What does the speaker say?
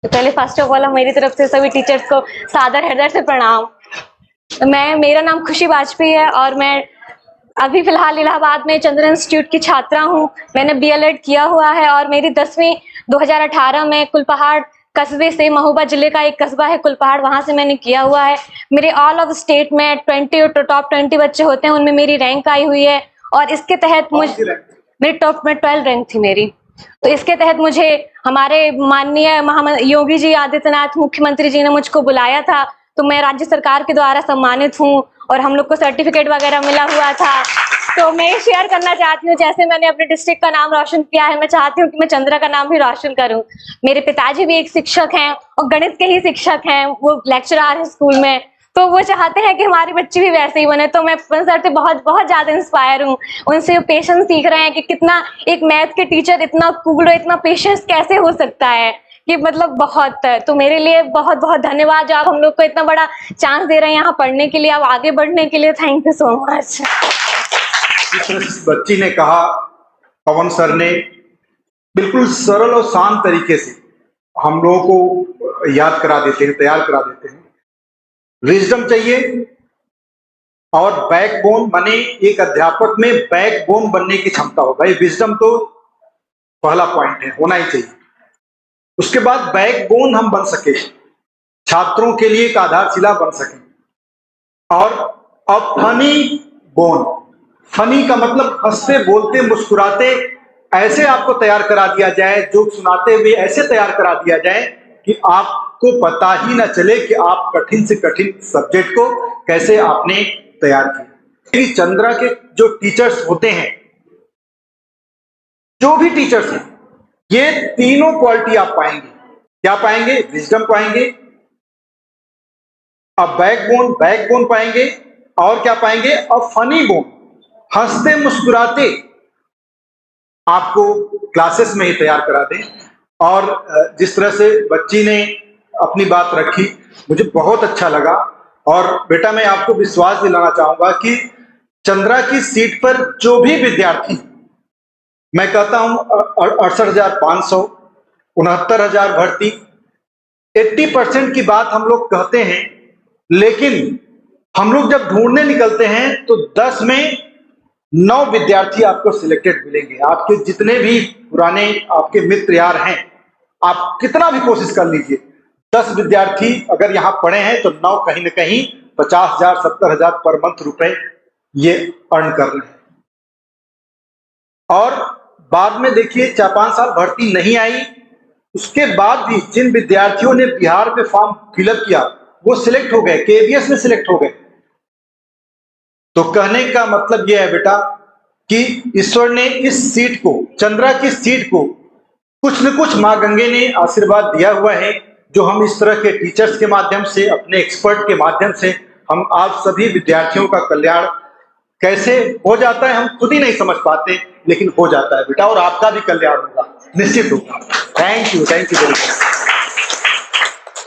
तो पहले first of all मेरी तरफ से सभी टीचर्स को सादर हृदय से प्रणाम। मेरा नाम खुशी वाजपेयी है और मैं अभी फिलहाल इलाहाबाद में चंद्र इंस्टीट्यूट की छात्रा हूँ। मैंने बीएलएड किया हुआ है और मेरी 10वीं 2018 में कुलपहाड़ कस्बे से, महोबा जिले का एक कस्बा है कुलपहाड़, वहां से मैंने किया हुआ है। मेरे ऑल ओवर स्टेट में 20 और टॉप 20 बच्चे होते हैं, उनमें मेरी रैंक आई हुई है और इसके तहत मेरी टॉप में 12 रैंक थी मेरी। तो इसके तहत मुझे हमारे माननीय योगी जी आदित्यनाथ मुख्यमंत्री जी ने मुझको बुलाया था, तो मैं राज्य सरकार के द्वारा सम्मानित हूँ और हम लोग को सर्टिफिकेट वगैरह मिला हुआ था। तो मैं शेयर करना चाहती हूँ, जैसे मैंने अपने डिस्ट्रिक्ट का नाम रोशन किया है, मैं चाहती हूँ कि मैं चंद्रा का नाम भी रोशन करूँ। मेरे पिताजी भी एक शिक्षक हैं और गणित के ही शिक्षक हैं, वो लेक्चरर है स्कूल में, तो वो चाहते हैं कि हमारी बच्ची भी वैसे ही बने। तो मैं सर से बहुत बहुत ज्यादा इंस्पायर हूँ, उनसे पेशेंस सीख रहे हैं कि कितना एक मैथ के टीचर इतना कूल और इतना पेशेंस कैसे हो सकता है, कि मतलब बहुत। तो मेरे लिए बहुत बहुत धन्यवाद जो आप हम लोग को इतना बड़ा चांस दे रहे हैं यहाँ पढ़ने के लिए, आप आगे बढ़ने के लिए। Thank you so much. जिस बच्ची ने कहा, पवन सर ने बिल्कुल सरल और शांत तरीके से हम लोगों को याद करा देते हैं, तैयार करा देते हैं। विजडम चाहिए और बैकबोन, माने एक अध्यापक में बैकबोन बनने की क्षमता हो। भाई विजडम तो पहला पॉइंट है, होना ही चाहिए। उसके बाद बैकबोन हम बन सके, छात्रों के लिए एक आधारशिला बन सके। और अब फनी बोन, फनी का मतलब हंसते बोलते मुस्कुराते ऐसे आपको तैयार करा दिया जाए, जोक सुनाते हुए ऐसे तैयार करा दिया जाए कि आपको पता ही ना चले कि आप कठिन से कठिन सब्जेक्ट को कैसे आपने तैयार किया। चंद्रा के जो टीचर्स होते हैं, जो भी टीचर्स हैं, ये तीनों क्वालिटी आप पाएंगे। क्या पाएंगे? विजडम पाएंगे, अब बैकबोन पाएंगे, और क्या पाएंगे? अब फनी बोन, हंसते मुस्कुराते आपको क्लासेस में ही तैयार करा दें। और जिस तरह से बच्ची ने अपनी बात रखी, मुझे बहुत अच्छा लगा। और बेटा मैं आपको विश्वास दिलाना चाहूंगा कि चंद्रा की सीट पर जो भी विद्यार्थी, मैं कहता हूं 68,500, 69,000 भर्ती, 80% की बात हम लोग कहते हैं, लेकिन हम लोग जब ढूंढने निकलते हैं तो 10 में 9 विद्यार्थी आपको सिलेक्टेड मिलेंगे। आपके जितने भी पुराने आपके मित्र यार हैं, आप कितना भी कोशिश कर लीजिए, 10 विद्यार्थी अगर यहाँ पढ़े हैं तो 9 कहीं ना कहीं 50,000 70,000 पर मंथ रुपए ये अर्न कर रहे हैं। और बाद में देखिए 4-5 साल भर्ती नहीं आई, उसके बाद भी जिन विद्यार्थियों ने बिहार में फॉर्म फिलअप किया वो सिलेक्ट हो गए, केवीएस में सिलेक्ट हो गए। तो कहने का मतलब यह है बेटा कि ईश्वर ने इस सीट को, चंद्रा की सीट को, कुछ न कुछ मां गंगे ने आशीर्वाद दिया हुआ है, जो हम इस तरह के टीचर्स के माध्यम से, अपने एक्सपर्ट के माध्यम से हम आप सभी विद्यार्थियों का कल्याण कैसे हो जाता है हम खुद ही नहीं समझ पाते, लेकिन हो जाता है बेटा, और आपका भी कल्याण होगा, निश्चित होगा। Thank you very much.